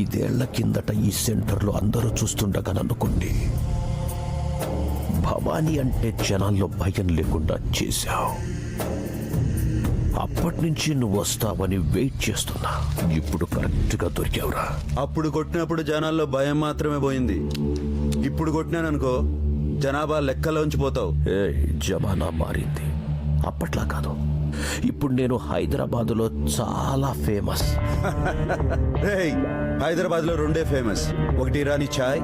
5 ఏళ్ల కిందట ఈ సెంటర్లో అందరూ చూస్తుండగాననుకోండి, భవానీ అంటే జనాల్లో భయం లేకుండా చేశావు. అప్పటి నుంచి నువ్వు వస్తావని వెయిట్ చేస్తున్నా. ఇప్పుడు కరెక్ట్గా దొరికావురా. అప్పుడు కొట్టినప్పుడు జనాల్లో భయం మాత్రమే పోయింది. ఇప్పుడు కొట్టినాననుకో జనాభా లెక్కలోంచి పోతావు. జమానా మారింది. అప్పట్లా కాదు. ఇప్పుడు నేను హైదరాబాదులో చాలా ఫేమస్. హైదరాబాద్ లో 2 ఫేమస్. ఒకటి ఇరానీ చాయ్,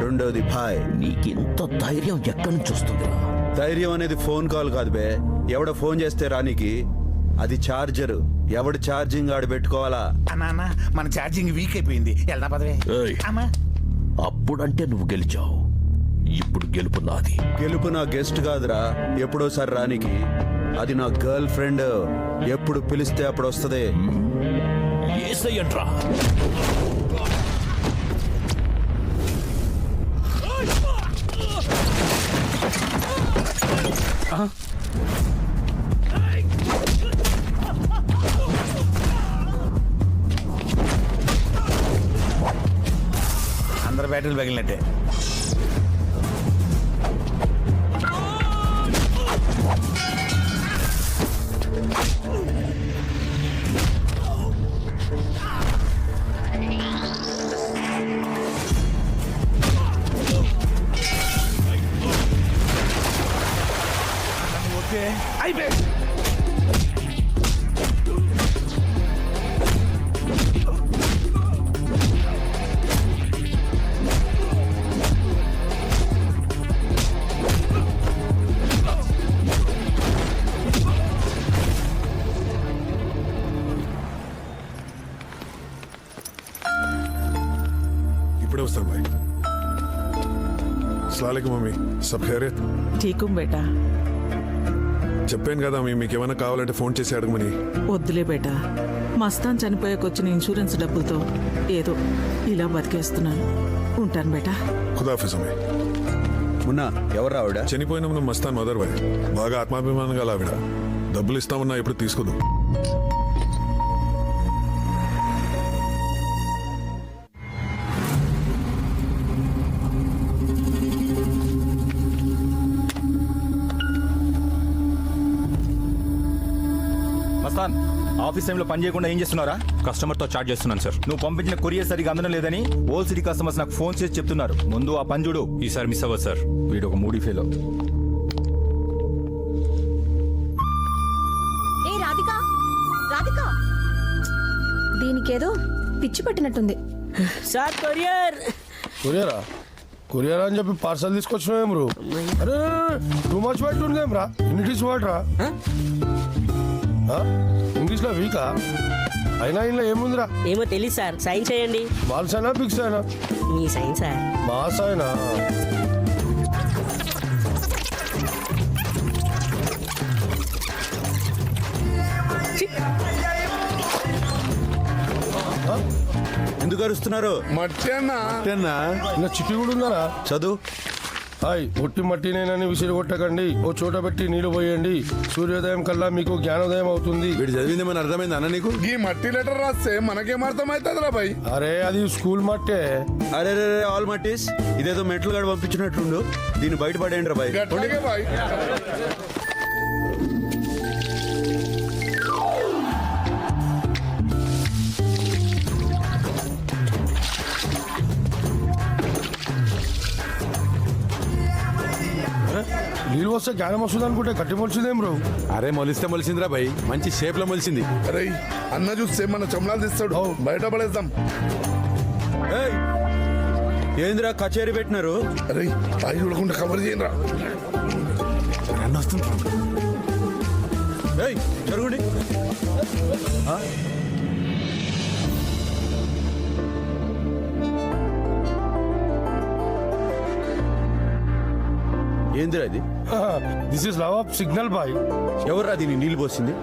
రెండోది భాయ్. నీకింత ధైర్యం ఎక్కడి నుంచి వస్తుందిరా? ధైర్యం అనేది ఫోన్ కాల్ కాదు బే. ఎవడ ఫోన్ చేస్తే రానికి అది చార్జరు. ఎవడు ఛార్జింగ్ ఆడు పెట్టుకోవాలా. అన్నా మన ఛార్జింగ్ వీక్ అయిపోయింది. వెళ్దా పదవే. అప్పుడంటే నువ్వు గెలిచావు. ఇప్పుడు గెలుపు నాది. గెలుపు నా గెస్ట్ కాదురా, ఎప్పుడోసారి రానికి. అది నా గర్ల్ ఫ్రెండ్. ఎప్పుడు పిలిస్తే అప్పుడు వస్తుంది. ఏసయ్యంట్రా. అందరు బ్యాటరీలు పగిలినట్టే. ఓకే అయిపోయి. इपड़े वस्तानु भाई. अस्सलाम वालेकुम मम्मी. सब खैरियत? ठीक हूँ बेटा. చెప్పాను కదా మీకు ఏమైనా కావాలంటే ఫోన్ చేసి అడగమని. వద్దులే బేటా, మస్తాన్ చనిపోయాకొచ్చిన ఇన్సూరెన్స్ డబ్బులతో ఏదో ఇలా బతికేస్తున్నాను. ఉంటాను బేటా. ఖుదాఫిజ్ అమ్మాయి. మున్నా ఎవరు ఆవిడ? చనిపోయిన మస్తాన్ మదర్ భాయ్. బాగా ఆత్మాభిమానం గల ఆవిడ. డబ్బులు ఇస్తామన్నా ఎప్పుడు తీసుకోదు. ఆఫీస్ టైంలో పని చేయకుండా ఏం చేస్తున్నారా? కస్టమర్తో చాట్ చేస్తున్నాను సార్. నువ్వు పంపించిన కొరియర్ సరిగా అందడం లేదని ఓల్ సిటీ కస్టమర్స్ నాకు ఫోన్ చేసి చెప్తున్నారు. ముందు ఆ పని చూడు. ఈసారి మిస్ అవ్వదు సార్. వీడు ఒక మూడీ ఫెలో. ఏ రాధిక, రాధిక, దీనికేదో పిచ్చి పట్టినట్టుంది. Sir courier. కొరియరా? కొరియర్ అని చెప్పి పార్సల్ తీసుకొచ్చినాం బ్రో. అరే టూ మచ్ పెట్టుండేం రా. ఇంగ్లీష్ వర్డ్ రా. ఇంగ్లీష్ లో వీకా అయినా ఇంట్లో ఏముందిరా? ఏమో తెలియదు సార్. సైన్ చేయండి. బాల్స్ అయినా పిక్స్ అయినా? మీ సైన్ సార్. మాస్ అయినా? ఎందుకు అరుస్తున్నారు? మట్టి అన్నా చిట్టి కూడా ఉందరా? చదువు. హాయ్, ఒట్టి మట్టినేనని విసిరి కొట్టకండి. ఓ చోట పెట్టి నీళ్లు పోయండి. సూర్యోదయం కల్లా మీకు జ్ఞానోదయం అవుతుంది. వీడు చదివిందేమని అర్థమైంది అన్న నీకు? ఈ మట్టి లెటర్ రాస్తే మనకేం అర్థమైతుందిరా బాయ్? అరే అది స్కూల్ మట్టే. అరే రే ఆల్ మట్టీస్. ఇదేదో మెట్లు గడు పంపించినట్లుండు. దీన్ని బయటపడేయండి రా బాయ్. బాయ్. నీళ్ళు వస్తే జ్ఞానం వస్తుంది అనుకుంటే గట్టి మొలిచిందేం బ్రో? అరే మొలిస్తే మొలిసిందిరా భయ్. మంచి షేప్ లో మొలిసింది. అరే అన్న చూస్తే మన చమలాలు తీస్తాడు. బయట పడేద్దాం. ఏంద్రా కచేరీ పెట్టినారు? అరే పై చూడకుండా కవర్ చేయరా. అన్న వస్తుంది. జరుగుండి. ఏందిరా ఇది? This is love of signal boy. ఎవర్రా దీన్ని నీళ్ళు పోసింది?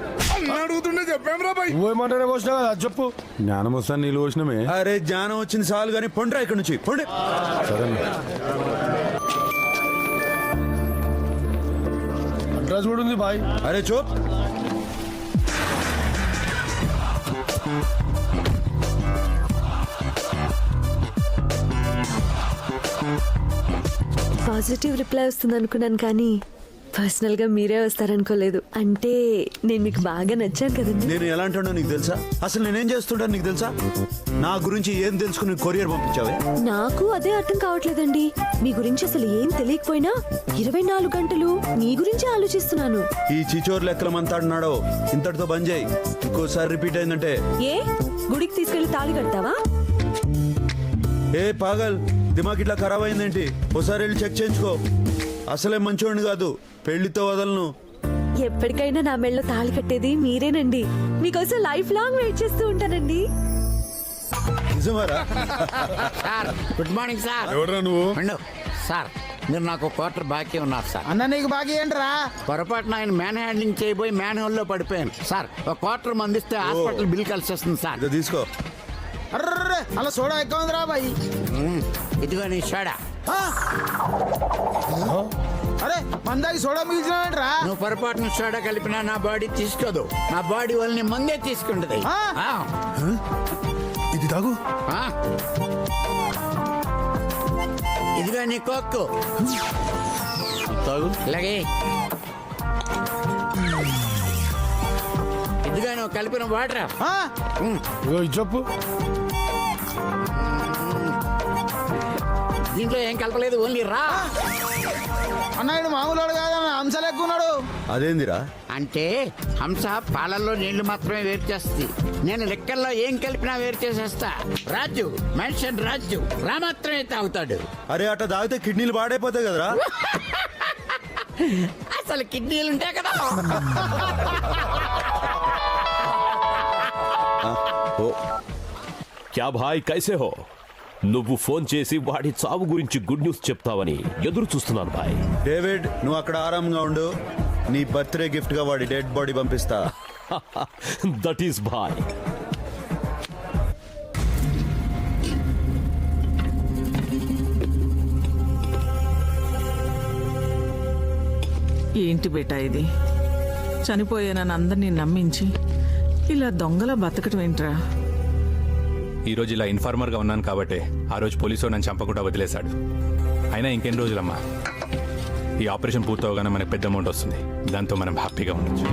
అడుగుతుండే చెప్పాం రా బాయ్. నువ్వేమంటానే పోసినా కదా, అది చెప్పు. జ్ఞానం వస్తాను నీళ్ళు పోసినమే. అరే జ్ఞానం వచ్చింది చాలు కానీ పొండ్రా ఇక్కడ నుంచి పొండి. సరే అడ్రస్ కూడా ఉంది బాయ్. అరే చూప్. పాజిటివ్ రిప్లై వస్తుంది అనుకున్నాను కానీ పర్సనల్ గా మీరే వస్తారనుకోలేదు. అంటే నేను మీకు బాగా నచ్చాను కదండి. నేను ఎలా అంటానో నీకు తెలుసా? అసలు నేనేం చేస్తుంటాను నీకు తెలుసా? నా గురించి ఏం తెలుసుకుని కొరియర్ పంపించావే? నాకు అదే అర్థం కావట్లేదండి. మీ గురించి అసలు ఏం తెలియకపోయినా 24 గంటలు మీ గురించి ఆలోచిస్తున్నాను. ఈ చిచోర్ లెక్కల మంతాడున్నాడో ఇంతటితో బంద్ చేయి. ఇంకోసారి రిపీట్ అయిందంటే ఏ గుడికి తీసుకెళ్లి తాళి కడతావా? ఏ పాగల్, దిమాగ్ ఇట్లా ఖరాబ్ అయిందేంటి? ఒకసారి వెళ్ళి చెక్ చేయించుకో. అసలే మంచోడిని కాదు, పెళ్లితో వదలను. ఎప్పటికైనా నా మెళ్ళలో తాళి కట్టేది మీరేనండి. మీకోసం లైఫ్ లాంగ్ వెయిట్ చేస్తూ ఉంటానండి. నిజమారా? Good morning sir. ఎవరా నువ్వు? సార్ మీరు నాకు క్వార్టర్ బాకీ ఉన్నారు సార్. అన్న నీకు బాగా ఏంట్రా? పొరపాటున ఆయన మ్యాన్ హ్యాండింగ్ చేయబోయి మ్యాన్ హోల్ లో పడిపోయాను సార్. ఒక క్వార్టర్ మందిస్తే హాస్పిటల్ బిల్ కలిసి వస్తుంది సార్. ఇదో తీసుకో. అర్రే అలా సోడా ఎక్కువ ఉందిరా బాయ్. ఇదిగో నీ షాడా. అరే మందాకి సోడా మిగిలిచినావేంట్రా? నువ్వు పొరపాటున షాడా కలిపినా నా బాడీ తీసుకోదు. నా బాడీ వాళ్ళని మందే తీసుకుంటది. ఆ. ఇది తాగు. ఆ. ఇదిగో నీ కోక్కు తాగు. ఇలాగే ఇదిగో నువ్వు కలిపిన వాటర్. ఇగో ఇది చెప్పు. దీంట్లో ఏం కలపలేదు, ఓన్లీ రా. అన్న ఇది మామూలు కాదన్న, అంశాలు ఎక్కువ ఉన్నాడు. అదేందిరా? అంటే హంస పాలల్లో నీళ్లు మాత్రమే వేరు చేస్తుంది. నేను లెక్కల్లో ఏం కలిపినా వేరు చేసేస్తా. రాజు మెన్షన్ రాజు రా మాత్రమే తాగుతాడు. అరే అట్లా తాగితే కిడ్నీలు పాడైపోతాయి కదరా. అసలు కిడ్నీలు ఉంటాయి కదా. ఓ క్యా భాయ్ కైసే హో? నువ్వు ఫోన్ చేసి వాడి చావు గురించి గుడ్ న్యూస్ చెప్తావని ఎదురు చూస్తున్నాను భాయ్. డేవిడ్, నువ్వు అక్కడ ఆరాంగా ఉండు. నీ బర్త్డే గిఫ్ట్ గా వాడి డెడ్ బాడీ పంపిస్తా. దట్ ఈస్ భాయ్. ఏంటి బేటా ఇది? చనిపోయానని అందరినీ నమ్మించి ఇలా దొంగలా బతకటం ఏంట్రా? ఈ రోజు ఇలా ఇన్ఫార్మర్ గా ఉన్నాను కాబట్టి ఆ రోజు పోలీసు నన్ను చంపకుండా వదిలేశాడు. అయినా ఇంకెన్ని రోజులమ్మా? ఈ ఆపరేషన్ పూర్తవగానే మనకు పెద్ద అమౌంట్ వస్తుంది. దాంతో మనం హ్యాపీగా ఉండొచ్చు.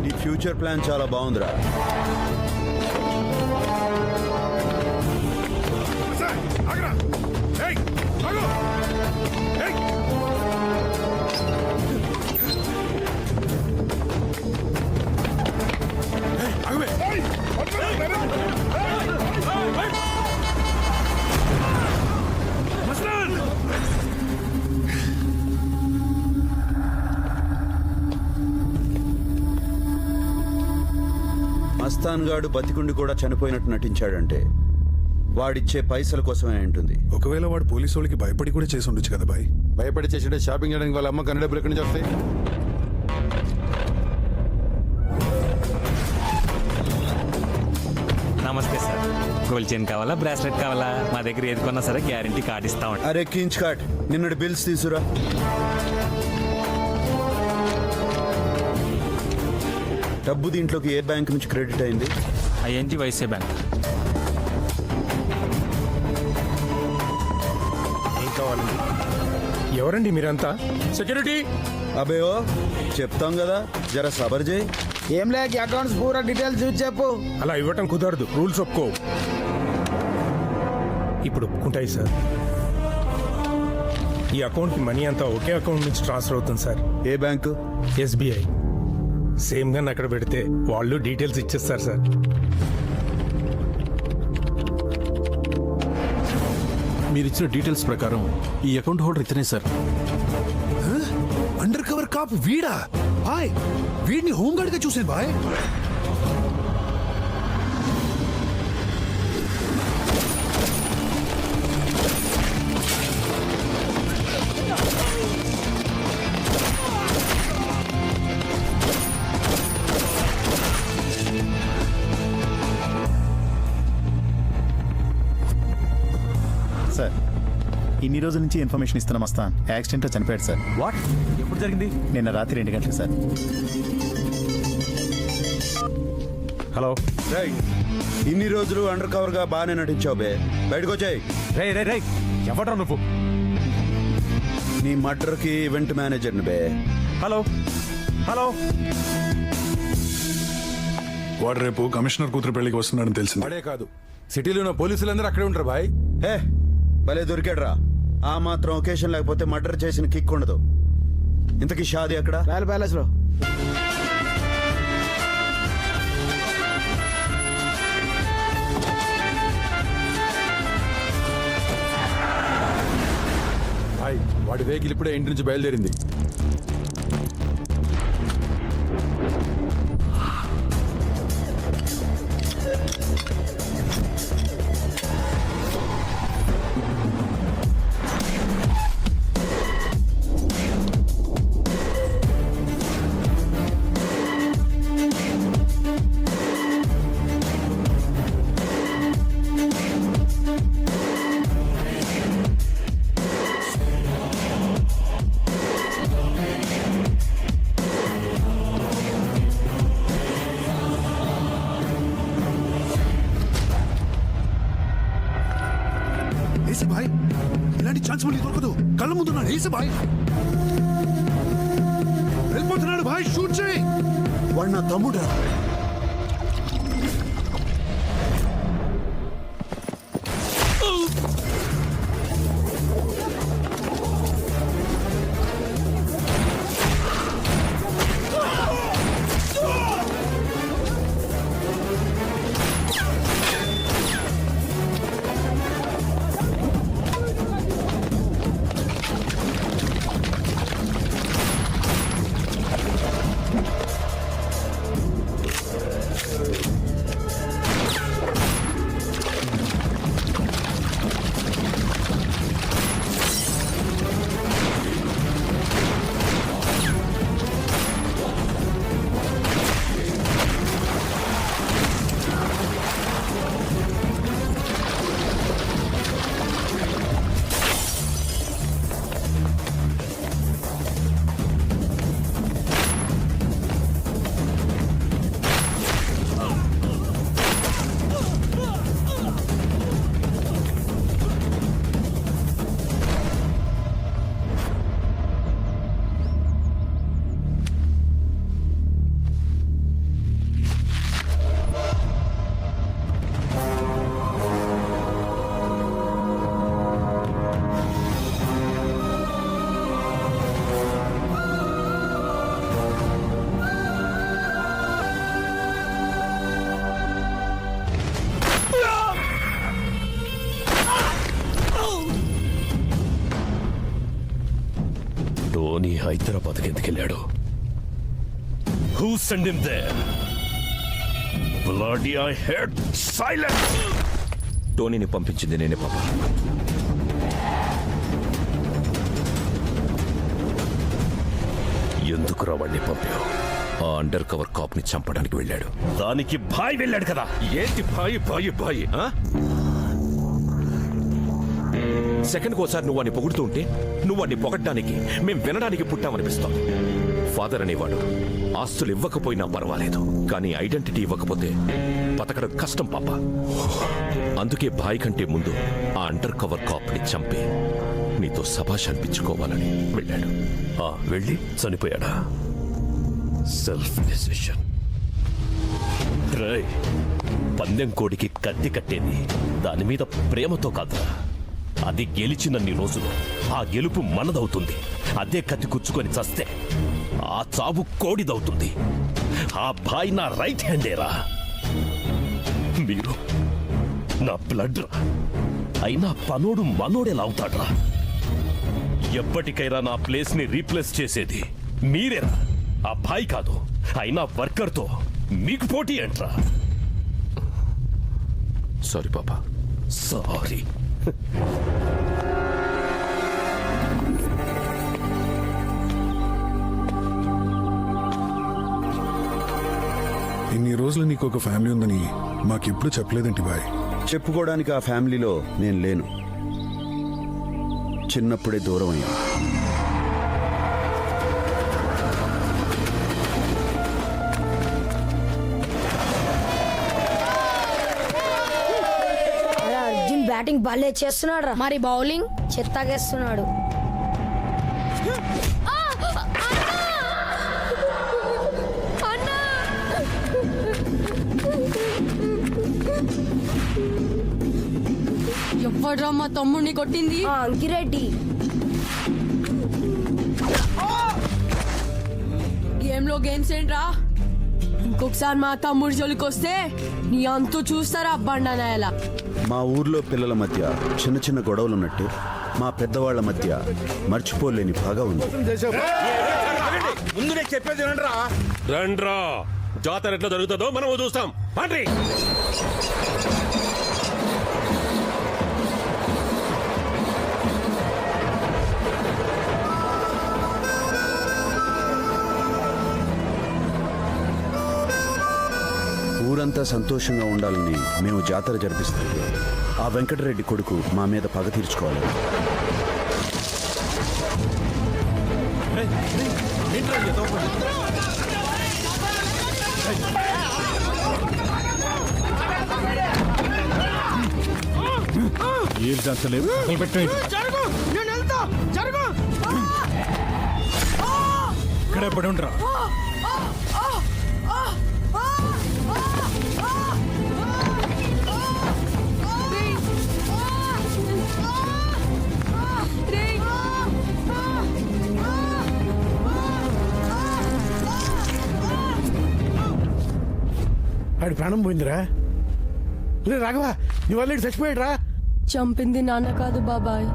నీ ఫ్యూచర్ ప్లాన్ చాలా బాగుందిరా. ఆగరా. ఏయ్, ఆగు. ఏయ్. ఏయ్, ఆగవే. ఏయ్, మస్తాన్. మస్తాన్ గాడు బతికుండి కూడా చనిపోయినట్టు నటించాడంటే వాడిచ్చే పైసల కోసమే ఉంటుంది. ఒకవేళ వాడు పోలీసు వాళ్ళకి భయపడి కూడా చేసి ఉండొచ్చు కదా బాయ్. భయపడి చేసిండే షాపింగ్ చేయడానికి వాళ్ళ అమ్మ కన్నడ డబ్బులు ఎక్కడి నుంచి వస్తాయి? నమస్తే సార్. గోల్డ్ చైన్ కావాలా, బ్రాస్లెట్ కావాలా? మా దగ్గర ఏది కొన్నా సరే గ్యారంటీ కార్డు ఇస్తామండి. అరే కించ్ కాట్, నిన్నటి బిల్స్ తీసురా. డబ్బు దీంట్లోకి ఏ బ్యాంక్ నుంచి క్రెడిట్ అయింది? ING Vysya bank. ఏం కావాలండి? ఎవరండి మీరంతా? సెక్యూరిటీ. అబే ఓ చెప్తాం కదా, జర సబర్ చేయి. ఏం లేక అకౌంట్స్ పూరా డీటెయిల్స్ చూసి చెప్పు. అలా ఇవ్వటం కుదరదు, రూల్స్ ఒప్పుకో. ఇప్పుడు ఒప్పుకుంటాయి సార్. ఈ అకౌంట్ కి మనీ అంతా ఒకే అకౌంట్ నుంచి ట్రాన్స్ఫర్ అవుతుంది సార్. ఏ బ్యాంకు? ఎస్బీఐ. సేమ్ గా అక్కడ పెడితే వాళ్ళు డీటెయిల్స్ ఇచ్చేస్తారు సార్. మీరిచ్చిన డీటెయిల్స్ ప్రకారం ఈ అకౌంట్ హోల్డర్ ఇతనే సార్. అండర్ కవర్ కాప్ వీడా? బాయ్, వీడిని హోంగార్డ్ గా చూసాను బాయ్. సార్, ఇన్ని రోజుల నుంచి ఇన్ఫర్మేషన్ ఇస్తున్నాం. మస్తాన్ యాక్సిడెంట్ లో చనిపోయాడు సార్. వాట్? ఎప్పుడు జరిగింది? నిన్న రాత్రి 2 గంటలకు సార్. హలో. రేయ్, ఇన్ని రోజులు అండర్ కవర్ గా బాగానే నటించావు బే. బయటకు వచ్చాయి. రే రే రే, ఎవడ్రా నువ్వు? నీ మర్డర్కి ఈవెంట్ మేనేజర్ని బే. హలో హలో వాడు రేపు కమిషనర్ కూతురు పెళ్లికి వస్తున్నాడని తెలిసింది. వాడే కాదు, సిటీలో ఉన్న పోలీసులందరూ అక్కడే ఉంటారు బాయ్. హే భలే దొరికాడ్రా. ఆ మాత్రం ఒకేషన్ లేకపోతే మర్డర్ చేసిన కిక్ ఉండదు. ఇంతకీ షాది అక్కడ? ప్యాలెస్ లో. బాయ్ వాడి వెహికల్ ఇప్పుడే ఇంటి నుంచి బయలుదేరింది. ఏసీ భాయ్, ఇలాంటి ఛాన్స్ మళ్ళీ దొరకదు. కళ్ళ ముందున్నాడు ఏసీ భాయ్. వెళ్ళిపోతున్నాడు భాయ్, షూట్ చేయి. వాడు నా తమ్ముడా? టోనీ హైదరాబాద్కి ఎందుకెళ్ళాడు? Who sent him there? Bloody I heard silence. టోనీని పంపించింది నేనే పాపా. ఎందుకు రావాడిని పంపావు? ఆ అండర్ కవర్ కాప్ ని చంపడానికి వెళ్ళాడు. దానికి భాయ్ వెళ్ళాడు కదా. ఏంటి బాయి సెకండ్కి ఒకసారి నువ్వు వాడిని పొగుడుతూ ఉంటే నువ్వు వాడిని పొగడ్డానికి మేం వినడానికి పుట్టామనిపిస్తాం. ఫాదర్ అనేవాడు ఆస్తులు ఇవ్వకపోయినా పర్వాలేదు, కానీ ఐడెంటిటీ ఇవ్వకపోతే బతకడం కష్టం పాప. అందుకే బాయ్ కంటే ముందు ఆ అండర్ కవర్ కాప్ ని చంపి నీతో సభాష్ అనిపించుకోవాలని వెళ్ళాడు. వెళ్ళి చనిపోయాడా? Self decision. పందెం కోడికి కత్తి కట్టేది దాని మీద ప్రేమతో కాదురా. అది గెలిచినన్ని రోజులు ఆ గెలుపు మనదవుతుంది. అదే కత్తి కుచ్చుకొని చస్తే ఆ చావు కోడిదవుతుంది. ఆ భాయ్ నా రైట్ హ్యాండేరా. మీరు నా బ్లడ్ రా. అయినా పనోడు మనోడేలా అవుతాడ్రా? ఎప్పటికైనా నా ప్లేస్ ని రీప్లేస్ చేసేది మీరేరా, ఆ భాయ్ కాదు. అయినా వర్కర్తో మీకు పోటీ ఏంట్రా? సారీ పాపా. సారీ. ఇన్ని రోజులు నీకు ఒక ఫ్యామిలీ ఉందని మాకెప్పుడు చెప్పలేదేంటి బాయ్? చెప్పుకోవడానికి ఆ ఫ్యామిలీలో నేను లేను. చిన్నప్పుడే దూరం అయ్యా. అర్జున్ బ్యాటింగ్ భలే చేస్తున్నాడు రా. మరి బౌలింగ్ చెత్తగేస్తున్నాడు. ఎవడ్రా మా తమ్ముడిని కొట్టింది? అంకిరెడ్డి. గేమ్ లో గేమ్స్ ఏంట్రా? ఇంకొకసారి మా తమ్ముడి జోలికి వస్తే నీ అంతు చూస్తారా బండనాయలా. మా ఊర్లో పిల్లల మధ్య చిన్న చిన్న గొడవలున్నట్టు మా పెద్దవాళ్ల మధ్య మర్చిపోలేని బాగా ఉంది. ముందు నేను చెప్పేది రండ్రా, జాతర ఎట్లా జరుగుతుందో మనం చూస్తాం. పండ్రి ఊరంతా సంతోషంగా ఉండాలని మేము జాతర జరిపిస్తాం. ఆ వెంకటరెడ్డి కొడుకు మా మీద పగ తీర్చుకోవాలి. ఇక్కడే పడి ఉండరా. ఆడి ప్రాణం పోయిందిరా. రే రాఘవ, నీ వల్ల చచ్చిపోయాడు రా. చంపింది నాన్న కాదు బాబాయ్,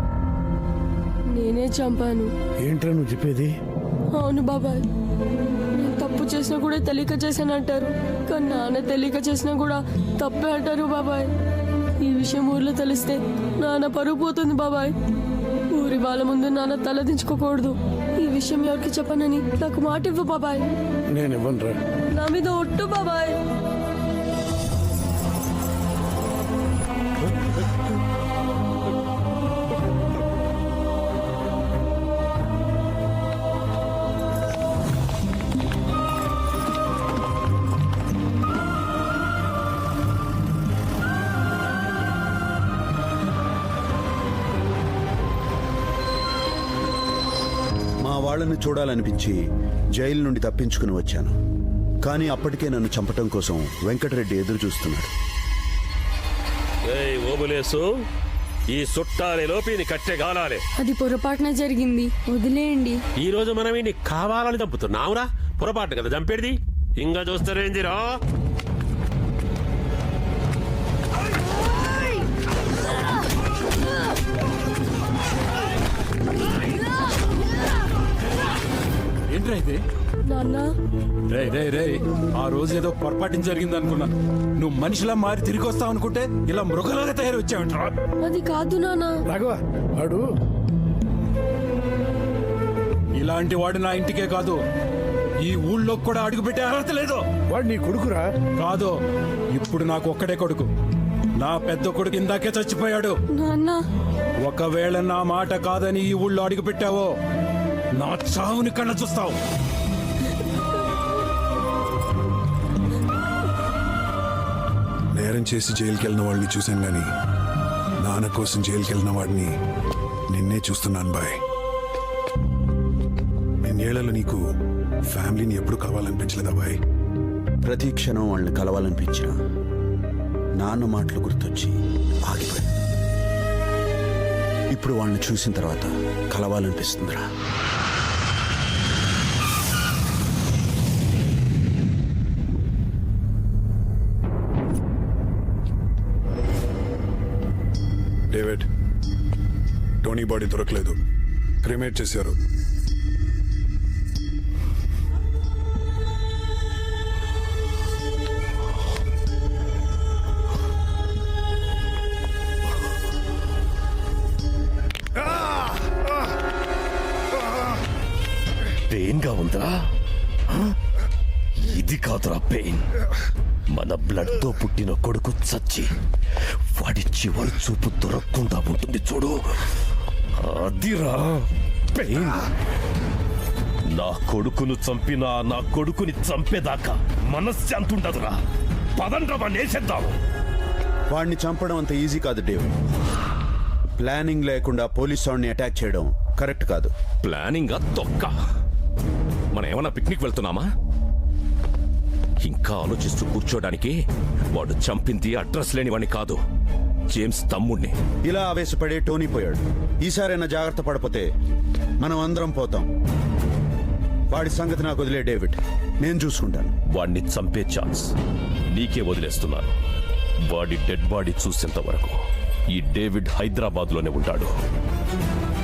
నేనే చంపాను. ఏంట్రా నువ్వు చెప్పేది? అవును బాబాయ్, నేను తప్పు చేసినా కూడా తెలియక చేశానంటారు, కానీ నాన్న తెలియక చేసినా కూడా తప్పే అంటారు బాబాయ్. ఈ విషయం ఊర్లో తెలిస్తే నాన్న పరుగు పోతుంది బాబాయ్. ఊరి వాళ్ళ ముందు నాన్న తలదించుకోకూడదు. ఈ విషయం ఎవరికి చెప్పనని నాకు మాట ఇవ్వు బాబాయ్. నేను ఇవ్వనురా. నా మీద ఒట్టు బాబాయ్. వాళ్ళని చూడాలనిపించి జైలు నుండి తప్పించుకుని వచ్చాను. కానీ అప్పటికే నన్ను చంపటం కోసం వెంకటరెడ్డి ఎదురు చూస్తున్నాడు. ఓబులేసు, ఈ చుట్టాలే లోపి కట్టెగాలాలే. అది పొరపాటున జరిగింది, వదిలేయండి. ఈ రోజు మనం ఈయన్ని కావాలని చంపుతున్నావురా. పొరపాటు కదా చంపేది. ఇంకా చూస్తారేందిరా? ఏంట్రా ఇది? నాన్న, రే రే రే, ఆ రోజు ఏదో పొరపాటు జరిగింది అనుకున్నా. నువ్వు మనిషిలా మారి తిరిగి వస్తావు అనుకుంటే ఇలా మృగలాగా తయారు వచ్చావంటరా. అది కాదు నాన్న. రాఘవ, వాడు ఇలాంటి వాడు నా ఇంటికే కాదు, ఈ ఊళ్ళో కూడా అడుగుపెట్టే అర్హత లేదు. వాడు నీ కొడుకురా? కాదు, ఇప్పుడు నాకు ఒక్కడే కొడుకు. నా పెద్ద కొడుకు ఇందాకే చచ్చిపోయాడు. నాన్న, ఒకవేళ నా మాట కాదని ఈ ఊళ్ళో అడుగు పెట్టావో నా చావుని కళ్ళ చూస్తావు. నేరం చేసి జైలుకి వెళ్ళిన వాళ్ళని చూశాను గాని నాన్న కోసం జైలుకి వెళ్ళిన వాడిని నిన్నే చూస్తున్నాను బాయ్. నిన్నేళ్లలో నీకు ఫ్యామిలీని ఎప్పుడు కలవాలనిపించలేదా బాయ్? ప్రతి క్షణం వాళ్ళని కలవాలనిపించిన నాన్న మాటలు గుర్తొచ్చి ఆగిపోయి, ఇప్పుడు వాళ్ళని చూసిన తర్వాత కలవాలనిపిస్తుందిరా. డేవిడ్, టోనీ బాడీ దొరకలేదు, క్రిమేట్ చేశారు. పెయిన్ గా ఉందా? ఇది కాదురా పెయిన్. మన బ్లడ్ తో పుట్టిన కొడుకు చచ్చి వాడి చివరి చూపు దొరకకుండా ఉంటుంది చూడు, అదిరా పెయిన్. నా కొడుకును చంపినా నా కొడుకుని చంపేదాకా మనశ్శాంతి ఉండదురా. పదండ్రా వాడిని వేసేద్దాం. వాడిని చంపడం అంత ఈజీ కాదు డేవిడ్. ప్లానింగ్ లేకుండా పోలీస్ వాడిని అటాక్ చేయడం కరెక్ట్ కాదు. ప్లానింగ్ తొక్క. మనం ఏమన్నా పిక్నిక్ వెళ్తున్నామా? ఇంకా ఆలోచిస్తూ కూర్చోడానికి వాడు చంపింది అడ్రస్ లేని వాడిని కాదు, జేమ్స్ తమ్ముణ్ణి. ఇలా ఆవేశపడే టోనీ పోయాడు. ఈసారైనా జాగ్రత్త పడపోతే మనం అందరం పోతాం. వాడి సంగతి నాకు వదిలే డేవిడ్, నేను చూసుకుంటాను. వాడిని చంపే ఛాన్స్ నీకే వదిలేస్తున్నాను. వాడి డెడ్ బాడీ చూసేంత వరకు ఈ డేవిడ్ హైదరాబాద్లోనే ఉంటాడు.